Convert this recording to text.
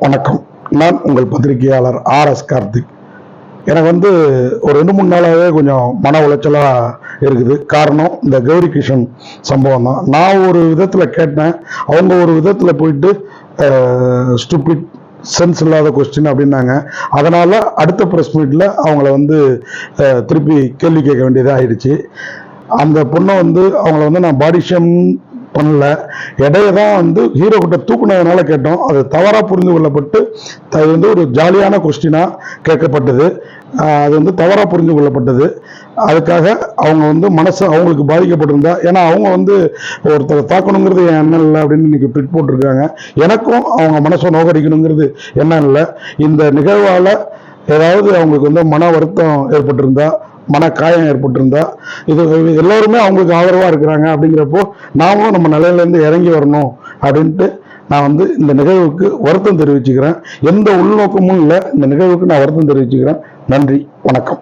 வணக்கம். நான் உங்கள் பத்திரிகையாளர் ஆர்.எஸ். கார்த்திக். எனக்கு ஒரு 2-3 நாளாகவே கொஞ்சம் மன உளைச்சலாக இருக்குது. காரணம் இந்த கௌரி கிஷன் சம்பவம் தான். நான் ஒரு விதத்தில் கேட்டேன், அவங்க ஒரு விதத்தில் போயிட்டு ஸ்டூபிட் சென்ஸ் இல்லாத கொஸ்டின் அப்படின்னாங்க. அதனால் அடுத்த ப்ரெஸ் மீட்டில் அவங்கள திருப்பி கேள்வி கேட்க வேண்டியதாக ஆயிடுச்சு. அந்த பொண்ணை அவங்கள நான் பாடி ஷேம் பண்ணல, இடையே தான் ஹீரோ கிட்ட தூக்குனதுனால கேட்டோம். அது தவறாக புரிந்து கொள்ளப்பட்டு அது ஒரு ஜாலியான கொஸ்டினாக கேட்கப்பட்டது. அது தவறாக புரிந்து கொள்ளப்பட்டது. அதுக்காக அவங்க மனசு அவங்களுக்கு பாதிக்கப்பட்டிருந்தா, ஏன்னா அவங்க ஒருத்தரை தாக்கணுங்கிறது என் எண்ணம் இல்லை அப்படின்னு இன்னைக்கு ட்விட் போட்டிருக்காங்க. எனக்கும் அவங்க மனசை நோக்கடிக்கணுங்கிறது எண்ணம் இல்லை. இந்த நிகழ்வால் ஏதாவது அவங்களுக்கு மன வருத்தம் ஏற்பட்டிருந்தா, மன காயம் ஏற்பட்டிருந்தா, இது எல்லோருமே அவங்களுக்கு ஆதரவாக இருக்கிறாங்க. அப்படிங்கிறப்போ நாமும் நம்ம நிலையிலேருந்து இறங்கி வரணும் அப்படின்ட்டு நான் இந்த நிகழ்வுக்கு வருத்தம் தெரிவிச்சுக்கிறேன். எந்த உள்நோக்கமும் இல்லை, இந்த நிகழ்வுக்கு நான் வருத்தம் தெரிவிச்சுக்கிறேன். நன்றி, வணக்கம்.